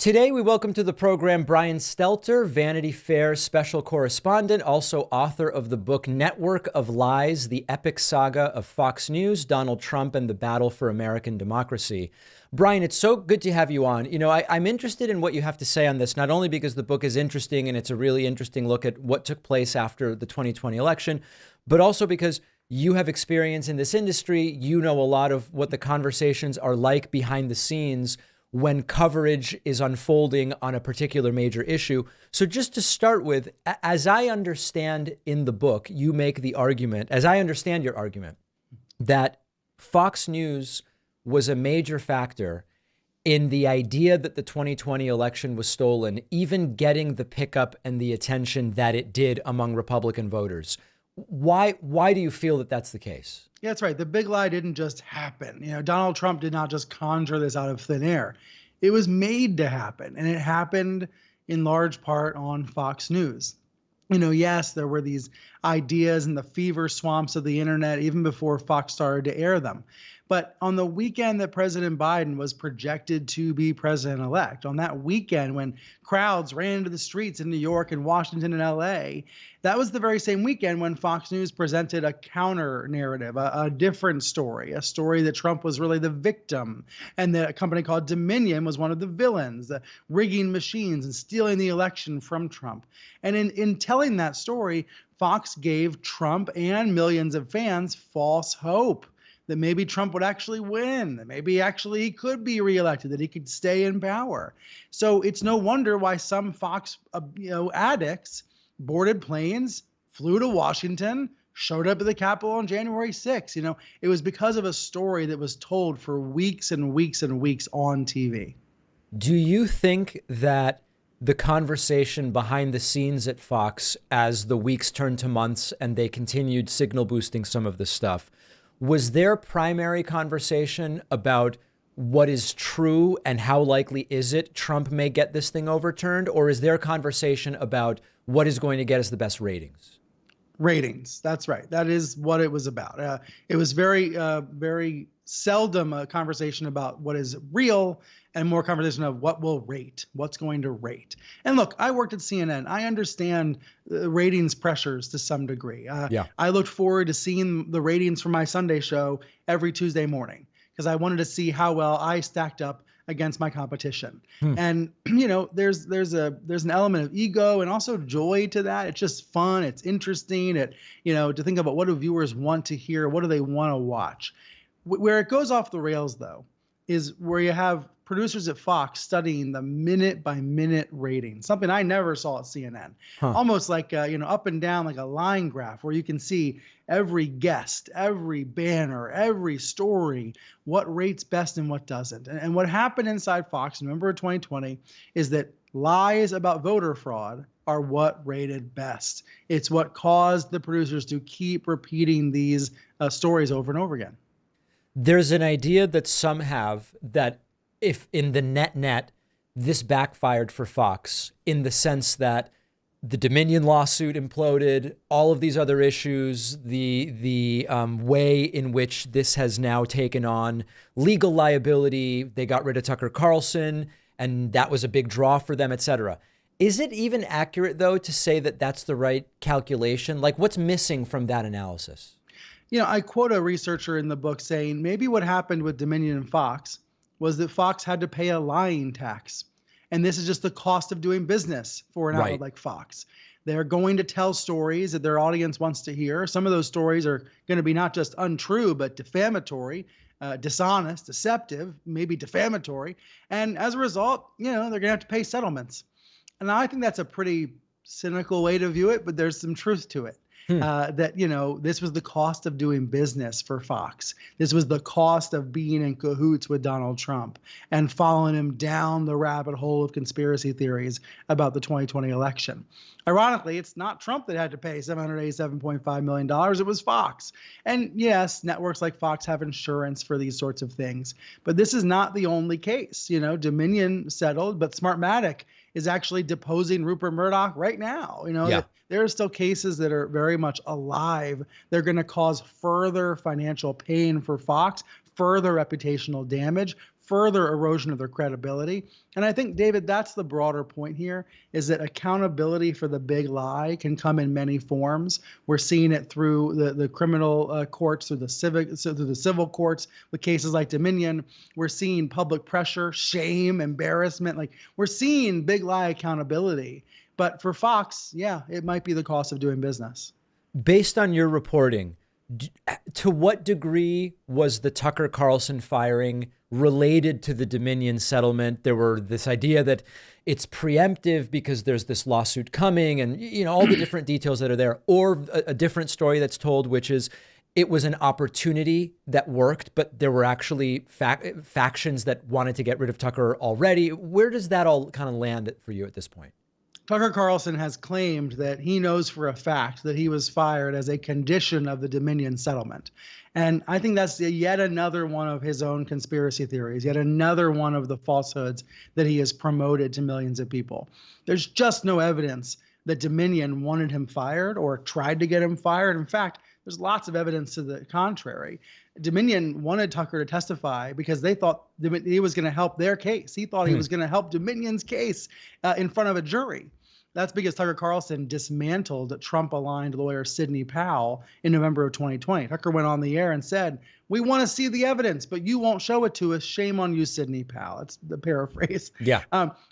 Today, we welcome to the program Brian Stelter, Vanity Fair special correspondent, also author of the book Network of Lies, the Epic Saga of Fox News, Donald Trump, and the Battle for American Democracy. Brian, it's so good to have you on. You know, I'm interested in what you have to say on this, not only because the book is interesting and it's a really interesting look at what took place after the 2020 election, but also because you have experience in this industry. You know a lot of what the conversations are like behind the scenes when coverage is unfolding on a particular major issue. So just to start with, as I understand in the book, you make the argument, as I understand your argument, that Fox News was a major factor in the idea that the 2020 election was stolen, even getting the pickup and the attention that it did among Republican voters. Why do you feel that that's the case? Yeah, that's right. The big lie didn't just happen. Donald Trump did not just conjure this out of thin air. It was made to happen, and it happened in large part on Fox News. Yes, there were these ideas in the fever swamps of the internet even before Fox started to air them. But on the weekend that President Biden was projected to be president-elect, on that weekend when crowds ran into the streets in New York and Washington and LA, that was the very same weekend when Fox News presented a counter narrative, a different story, a story that Trump was really the victim and that a company called Dominion was one of the villains, the rigging machines and stealing the election from Trump. And in telling that story, Fox gave Trump and millions of fans false hope that maybe Trump would actually win, that maybe actually he could be reelected, that he could stay in power. So it's no wonder why some Fox addicts boarded planes, flew to Washington, showed up at the Capitol on January 6th. It was because of a story that was told for weeks and weeks and weeks on TV. Do you think that the conversation behind the scenes at Fox, as the weeks turned to months and they continued signal boosting some of this stuff, was their primary conversation about what is true and how likely is it Trump may get this thing overturned? Or is their conversation about what is going to get us the best ratings? Ratings. That's right. That is what it was about. It was very seldom a conversation about what is real and more conversation of what will rate, what's going to rate. And look, I worked at CNN. I understand the ratings pressures to some degree. I looked forward to seeing the ratings for my Sunday show every Tuesday morning because I wanted to see how well I stacked up against my competition. And there's an element of ego and also joy to that. It's just fun. It's interesting. To think about what do viewers want to hear, what do they want to watch. Where it goes off the rails, though, is where you have producers at Fox studying the minute by minute rating, something I never saw at CNN. Almost like up and down like a line graph where you can see every guest, every banner, every story, what rates best and what doesn't. And what happened inside Fox in November of 2020 is that lies about voter fraud are what rated best. It's what caused the producers to keep repeating these stories over and over again. There's an idea that some have that if in the net, this backfired for Fox in the sense that the Dominion lawsuit imploded, all of these other issues, the way in which this has now taken on legal liability, they got rid of Tucker Carlson, and that was a big draw for them, et cetera. Is it even accurate, though, to say that that's the right calculation? Like, what's missing from that analysis? I quote a researcher in the book saying maybe what happened with Dominion and Fox was that Fox had to pay a lying tax. And this is just the cost of doing business for an outlet like Fox. They're going to tell stories that their audience wants to hear. Some of those stories are going to be not just untrue, but defamatory, dishonest, deceptive, maybe defamatory. And as a result, they're going to have to pay settlements. And I think that's a pretty cynical way to view it, but there's some truth to it. That, this was the cost of doing business for Fox. This was the cost of being in cahoots with Donald Trump and following him down the rabbit hole of conspiracy theories about the 2020 election. Ironically, it's not Trump that had to pay $787.5 million. It was Fox. And yes, networks like Fox have insurance for these sorts of things. But this is not the only case. Dominion settled, but Smartmatic is actually deposing Rupert Murdoch right now. There are still cases that are very much alive. They're going to cause further financial pain for Fox, further reputational damage, further erosion of their credibility. And I think, David, that's the broader point here, is that accountability for the big lie can come in many forms. We're seeing it through the criminal courts, through the civil courts with cases like Dominion. We're seeing public pressure, shame, embarrassment. Like, we're seeing big lie accountability. But for Fox, yeah, it might be the cost of doing business. Based on your reporting, to what degree was the Tucker Carlson firing related to the Dominion settlement? There were this idea that it's preemptive because there's this lawsuit coming and, you know, all the different details that are there, or a different story that's told, which is it was an opportunity that worked, but there were actually factions that wanted to get rid of Tucker already. Where does that all kind of land for you at this point? Tucker Carlson has claimed that he knows for a fact that he was fired as a condition of the Dominion settlement. And I think that's yet another one of his own conspiracy theories, yet another one of the falsehoods that he has promoted to millions of people. There's just no evidence that Dominion wanted him fired or tried to get him fired. In fact, there's lots of evidence to the contrary. Dominion wanted Tucker to testify because they thought he was going to help their case. He thought he was going to help Dominion's case in front of a jury. That's because Tucker Carlson dismantled Trump-aligned lawyer Sidney Powell in November of 2020. Tucker went on the air and said, "We want to see the evidence, but you won't show it to us. Shame on you, Sidney Powell." That's the paraphrase. Yeah.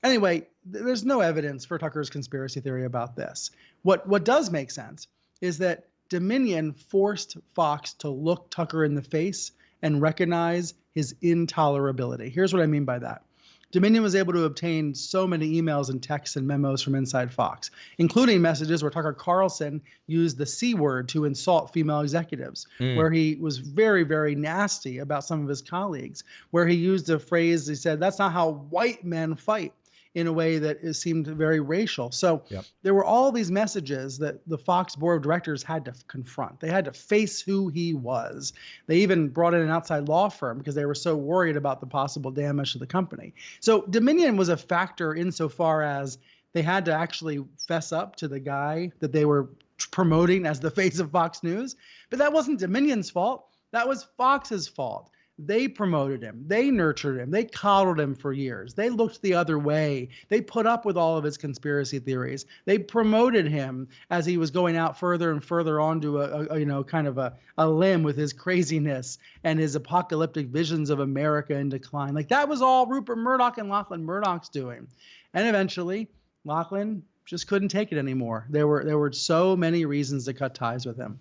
Anyway, there's no evidence for Tucker's conspiracy theory about this. What does make sense is that Dominion forced Fox to look Tucker in the face and recognize his intolerability. Here's what I mean by that. Dominion was able to obtain so many emails and texts and memos from inside Fox, including messages where Tucker Carlson used the C word to insult female executives, where he was very, very nasty about some of his colleagues, where he used a phrase, he said, "That's not how white men fight," in a way that it seemed very racial. So there were all these messages that the Fox board of directors had to confront. They had to face who he was. They even brought in an outside law firm because they were so worried about the possible damage to the company. So Dominion was a factor insofar as they had to actually fess up to the guy that they were promoting as the face of Fox News. But that wasn't Dominion's fault. That was Fox's fault. They promoted him. They nurtured him. They coddled him for years. They looked the other way. They put up with all of his conspiracy theories. They promoted him as he was going out further and further onto a limb with his craziness and his apocalyptic visions of America in decline. Like, that was all Rupert Murdoch and Lachlan Murdoch's doing. And eventually, Lachlan just couldn't take it anymore. There were so many reasons to cut ties with him.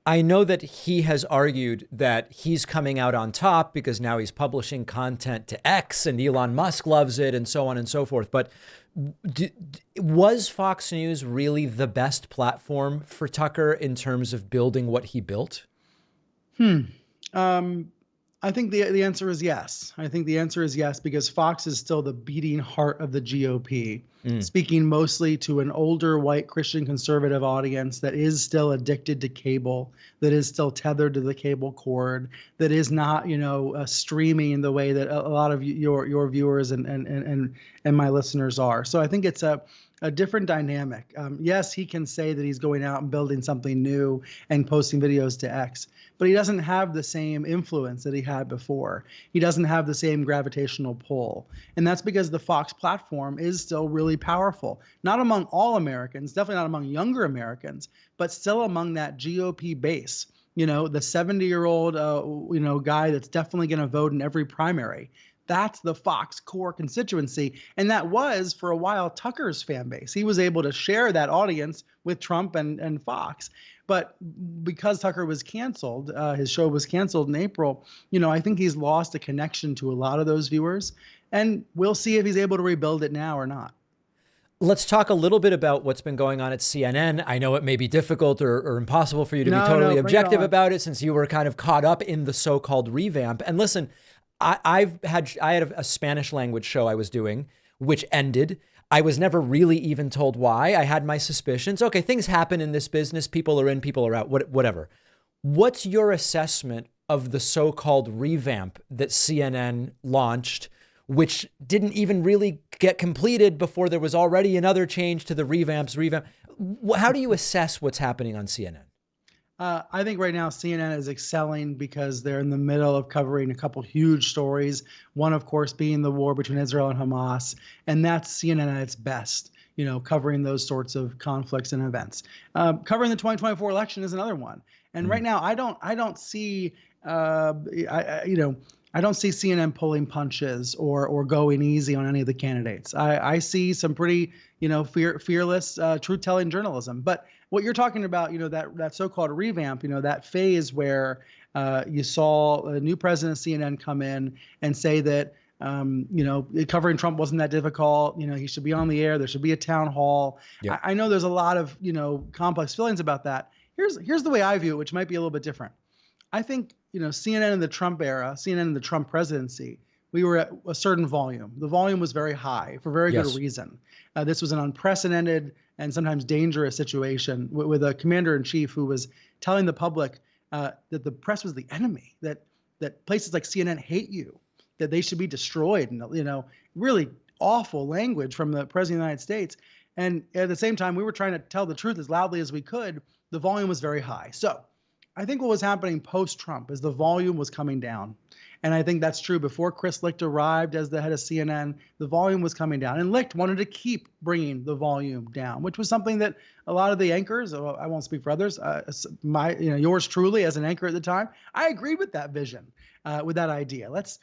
I know that he has argued that he's coming out on top because now he's publishing content to X and Elon Musk loves it and so on and so forth. But was Fox News really the best platform for Tucker in terms of building what he built? I think the answer is yes. I think the answer is yes, because Fox is still the beating heart of the GOP, speaking mostly to an older white Christian conservative audience that is still addicted to cable, that is still tethered to the cable cord, that is not, streaming in the way that a lot of your viewers and my listeners are. So I think it's a different dynamic. Yes, he can say that he's going out and building something new and posting videos to X, but he doesn't have the same influence that he had before. He doesn't have the same gravitational pull. And that's because the Fox platform is still really powerful, not among all Americans, definitely not among younger Americans, but still among that GOP base. The 70-year-old, guy that's definitely going to vote in every primary. That's the Fox core constituency. And that was, for a while, Tucker's fan base. He was able to share that audience with Trump and Fox. But because Tucker was canceled, his show was canceled in April, I think he's lost a connection to a lot of those viewers. And we'll see if he's able to rebuild it now or not. Let's talk a little bit about what's been going on at CNN. I know it may be difficult or impossible for you to be totally objective about it, since you were kind of caught up in the so-called revamp. And listen, I had a Spanish language show I was doing, which ended. I was never really even told why. I had my suspicions. Okay, things happen in this business. People are in, people are out, whatever. What's your assessment of the so-called revamp that CNN launched, which didn't even really get completed before there was already another change to the revamp? How do you assess what's happening on CNN? I think right now CNN is excelling because they're in the middle of covering a couple huge stories. One, of course, being the war between Israel and Hamas, and that's CNN at its best. Covering those sorts of conflicts and events. Covering the 2024 election is another one. And right now, I don't see, I don't see CNN pulling punches or going easy on any of the candidates. I see some pretty, fearless, truth-telling journalism. But what you're talking about, that so-called revamp, that phase where you saw a new president of CNN come in and say that, covering Trump wasn't that difficult. He should be on the air. There should be a town hall. Yep. I know there's a lot of, complex feelings about that. Here's the way I view it, which might be a little bit different. I think, CNN in the Trump era, CNN in the Trump presidency, we were at a certain volume. The volume was very high for very good reason. This was an unprecedented and sometimes dangerous situation with a commander-in-chief who was telling the public that the press was the enemy, that places like CNN hate you, that they should be destroyed, and really awful language from the president of the United States. And at the same time, we were trying to tell the truth as loudly as we could. The volume was very high. So I think what was happening post-Trump is the volume was coming down. And I think that's true. Before Chris Licht arrived as the head of CNN, the volume was coming down. And Licht wanted to keep bringing the volume down, which was something that a lot of the anchors, I won't speak for others, yours truly as an anchor at the time, I agreed with that vision, with that idea. Let's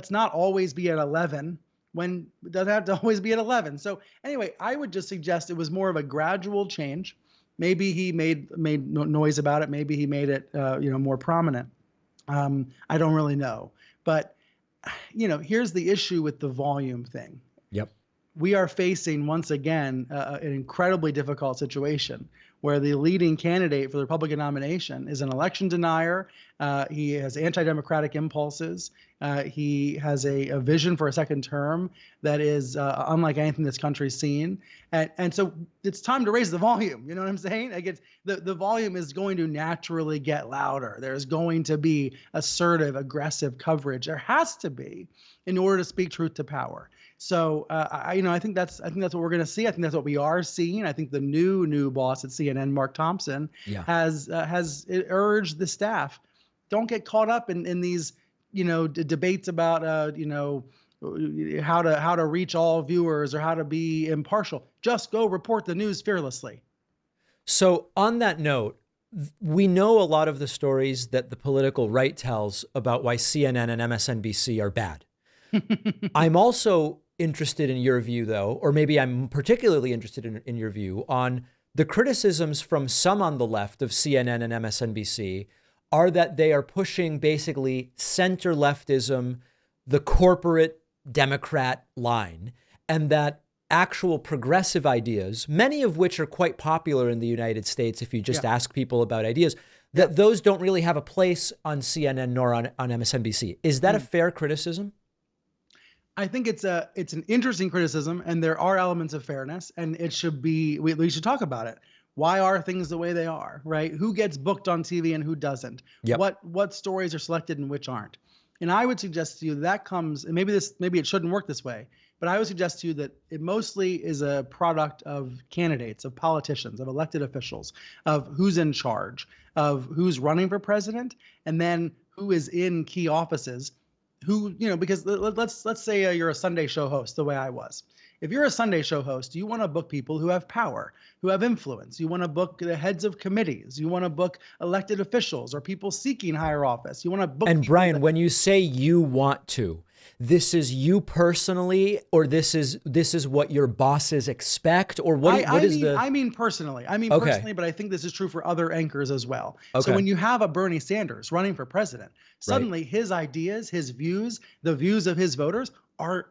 not always be at 11 when it doesn't have to always be at 11. So anyway, I would just suggest it was more of a gradual change. Maybe he made noise about it. Maybe he made it, more prominent. I don't really know. But, here's the issue with the volume thing. Yep. We are facing, once again, an incredibly difficult situation where the leading candidate for the Republican nomination is an election denier. He has anti-democratic impulses. He has a vision for a second term that is unlike anything this country's seen. And so it's time to raise the volume. You know what I'm saying? Like the volume is going to naturally get louder. There's going to be assertive, aggressive coverage. There has to be in order to speak truth to power. So I think that's what we're going to see. I think that's what we are seeing. I think the new boss at CNN, Mark Thompson, has urged the staff, don't get caught up in these debates about how to reach all viewers or how to be impartial. Just go report the news fearlessly. So on that note, we know a lot of the stories that the political right tells about why CNN and MSNBC are bad. I'm also interested in your view, though, or maybe I'm particularly interested in your view on the criticisms from some on the left of CNN and MSNBC are that they are pushing basically center leftism, the corporate Democrat line, and that actual progressive ideas, many of which are quite popular in the United States if you just ask people about ideas, that those don't really have a place on CNN nor on MSNBC. Is that a fair criticism? I think it's an interesting criticism, and there are elements of fairness, and it should be, we should talk about it. Why are things the way they are, right? Who gets booked on TV and who doesn't? Yep. What stories are selected and which aren't? And I would suggest to you that comes, and maybe it shouldn't work this way, but I would suggest to you that it mostly is a product of candidates, of politicians, of elected officials, of who's in charge, of who's running for president, and then who is in key offices. Because let's say you're a Sunday show host the way I was. If you're a Sunday show host, you want to book people who have power, who have influence. You want to book the heads of committees. You want to book elected officials or people seeking higher office. You want to book. And Brian, when you say you want to, this is you personally, or this is what your bosses expect, or I mean personally. Personally, but I think this is true for other anchors as well. Okay. So when you have a Bernie Sanders running for president, suddenly his ideas, his views, the views of his voters are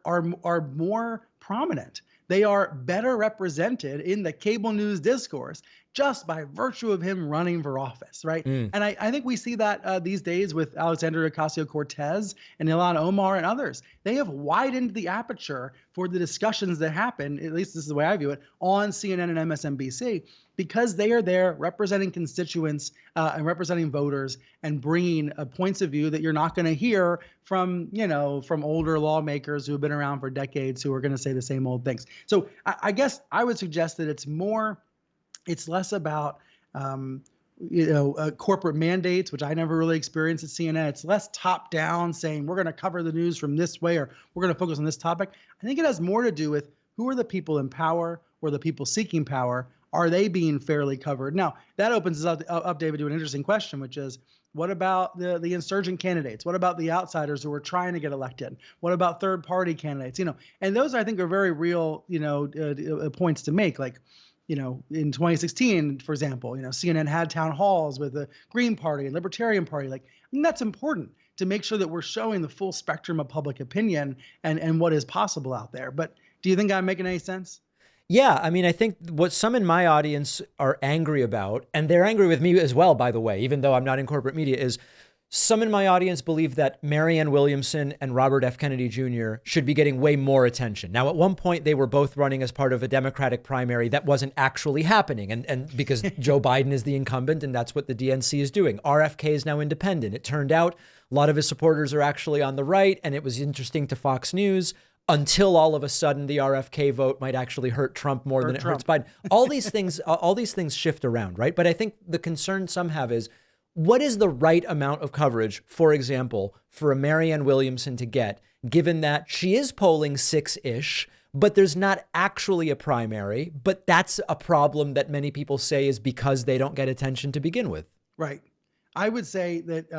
more prominent. They are better represented in the cable news discourse just by virtue of him running for office, right? And I think we see that these days with Alexandria Ocasio-Cortez and Ilhan Omar and others. They have widened the aperture for the discussions that happen, at least this is the way I view it, on CNN and MSNBC, because they are there representing constituents and representing voters and bringing points of view that you're not going to hear from older lawmakers who have been around for decades who are going to say the same old things. So I guess I would suggest that it's less about corporate mandates, which I never really experienced at CNN. It's less top down saying we're going to cover the news from this way or we're going to focus on this topic. I think it has more to do with who are the people in power or the people seeking power. Are they being fairly covered? Now, that opens us up, David, to an interesting question, which is, what about the insurgent candidates? What about the outsiders who are trying to get elected? What about third-party candidates? And those, I think, are very real, points to make. Like, in 2016, for example, CNN had town halls with the Green Party and Libertarian Party. Like, that's important to make sure that we're showing the full spectrum of public opinion and what is possible out there. But do you think I'm making any sense? Yeah, I mean, I think what some in my audience are angry about, and they're angry with me as well, by the way, even though I'm not in corporate media, is some in my audience believe that Maryann Williamson and Robert F. Kennedy Jr. should be getting way more attention. Now, at one point, they were both running as part of a Democratic primary that wasn't actually happening. And because Joe Biden is the incumbent, and that's what the DNC is doing. RFK is now independent. It turned out a lot of his supporters are actually on the right. And it was interesting to Fox News until all of a sudden the RFK vote might actually hurt Trump more than it hurts Biden. All these things shift around, right? But I think the concern some have is, what is the right amount of coverage, for example, for a Maryann Williamson to get, given that she is polling 6-ish, but there's not actually a primary, but that's a problem that many people say is because they don't get attention to begin with. Right. I would say that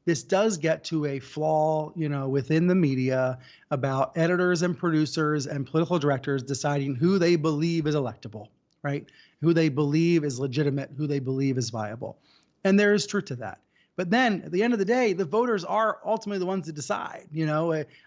this does get to a flaw, within the media about editors and producers and political directors deciding who they believe is electable, right? Who they believe is legitimate, who they believe is viable. And there is truth to that. But then at the end of the day, the voters are ultimately the ones that decide.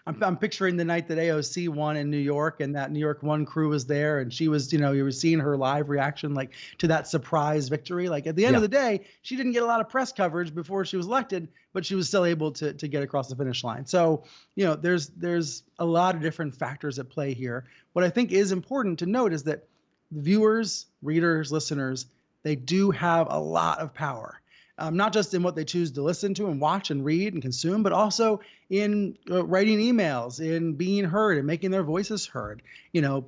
I'm picturing the night that AOC won in New York, and that New York One crew was there, and she was, you were seeing her live reaction, like, to that surprise victory. Like, at the end of the day, she didn't get a lot of press coverage before she was elected, but she was still able to get across the finish line. So, there's a lot of different factors at play here. What I think is important to note is that viewers, readers, listeners, they do have a lot of power. Not just in what they choose to listen to and watch and read and consume, but also in writing emails, in being heard and making their voices heard.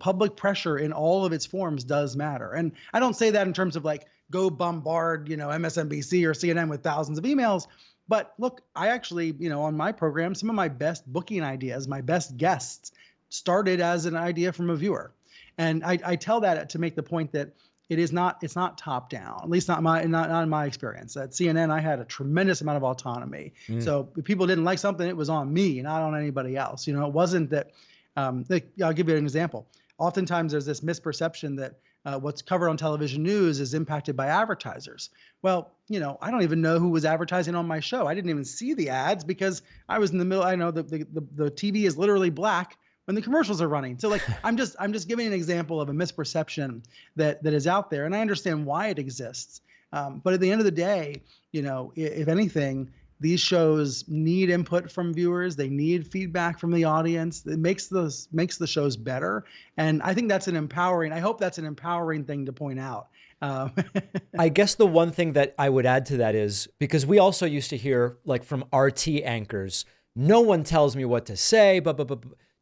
Public pressure in all of its forms does matter. And I don't say that in terms of like, go bombard, MSNBC or CNN with thousands of emails. But look, I actually, on my program, some of my best booking ideas, my best guests started as an idea from a viewer. And I tell that to make the point that it's not top down, at least not in my experience. At CNN, I had a tremendous amount of autonomy. So if people didn't like something, it was on me, not on anybody else. It wasn't that, I'll give you an example. Oftentimes there's this misperception that what's covered on television news is impacted by advertisers. Well, I don't even know who was advertising on my show. I didn't even see the ads because I was in the middle. I know the TV is literally black when the commercials are running. So like, I'm just giving an example of a misperception that is out there, and I understand why it exists. But at the end of the day, if anything, these shows need input from viewers. They need feedback from the audience. It makes the shows better. And I think I hope that's an empowering thing to point out. I guess the one thing that I would add to that is, because we also used to hear, like, from RT anchors, no one tells me what to say, but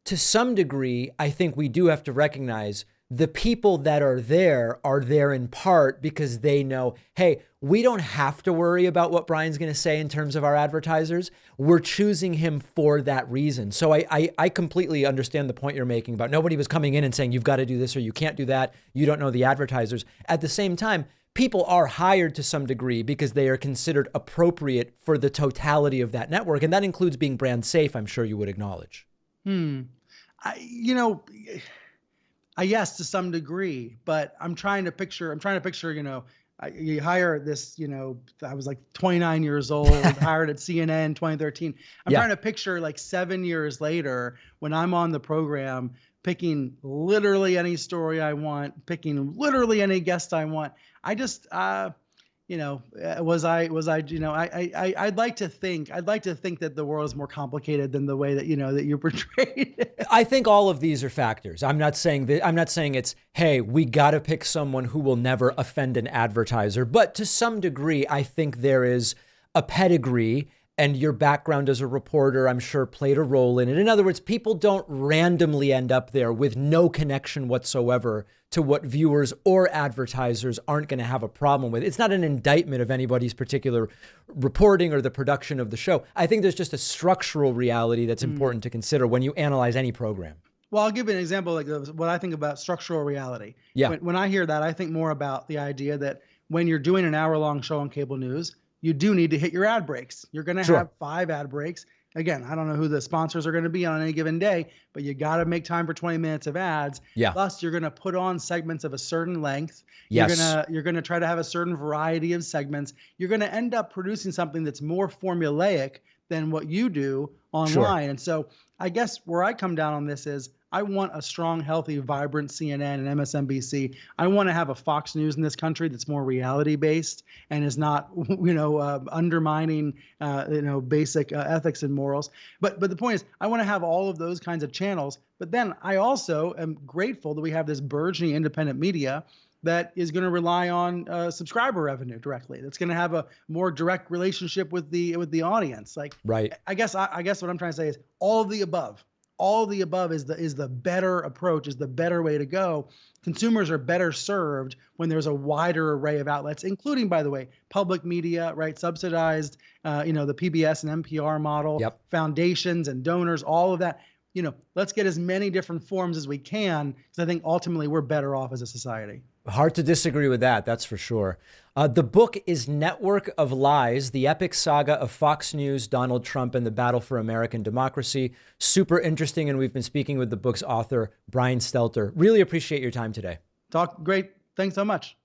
to some degree, I think we do have to recognize the people that are there in part because they know, hey, we don't have to worry about what Brian's going to say in terms of our advertisers. We're choosing him for that reason. So I completely understand the point you're making about nobody was coming in and saying, you've got to do this or you can't do that. You don't know the advertisers. At the same time, people are hired to some degree because they are considered appropriate for the totality of that network. And that includes being brand safe, I'm sure you would acknowledge. Yes, to some degree, but I'm trying to picture, you hire this, I was like 29 years old, hired at CNN in 2013. I'm trying to picture like 7 years later when I'm on the program, picking literally any story I want, picking literally any guest I want. I just, I'd like to think that the world is more complicated than the way that, that you portrayed it. I think all of these are factors. I'm not saying it's, hey, we got to pick someone who will never offend an advertiser. But to some degree, I think there is a pedigree And your background as a reporter, I'm sure, played a role in it. In other words, people don't randomly end up there with no connection whatsoever to what viewers or advertisers aren't going to have a problem with. It's not an indictment of anybody's particular reporting or the production of the show. I think there's just a structural reality that's important to consider when you analyze any program. Well, I'll give you an example, like what I think about structural reality. Yeah. When I hear that, I think more about the idea that when you're doing an hour-long show on cable news, you do need to hit your ad breaks. You're going to have 5 ad breaks. Again, I don't know who the sponsors are going to be on any given day, but you got to make time for 20 minutes of ads. Yeah. Plus, you're going to put on segments of a certain length. Yes. You're going to try to have a certain variety of segments. You're going to end up producing something that's more formulaic than what you do online. Sure. And so I guess where I come down on this is I want a strong, healthy, vibrant CNN and MSNBC. I want to have a Fox News in this country that's more reality-based and is not, undermining, basic ethics and morals. But the point is, I want to have all of those kinds of channels. But then I also am grateful that we have this burgeoning independent media that is going to rely on subscriber revenue directly. That's going to have a more direct relationship with the audience. Like, right. I guess what I'm trying to say is all of the above. All of the above is the better approach, is the better way to go. Consumers are better served when there's a wider array of outlets, including, by the way, public media, right? Subsidized, the PBS and NPR model, foundations and donors, all of that. Let's get as many different forms as we can, because I think ultimately we're better off as a society. Hard to disagree with that, that's for sure. The book is Network of Lies, the epic saga of Fox News, Donald Trump, and the battle for American democracy. Super interesting, and we've been speaking with the book's author, Maryann Stelter. Really appreciate your time today. Great. Thanks so much.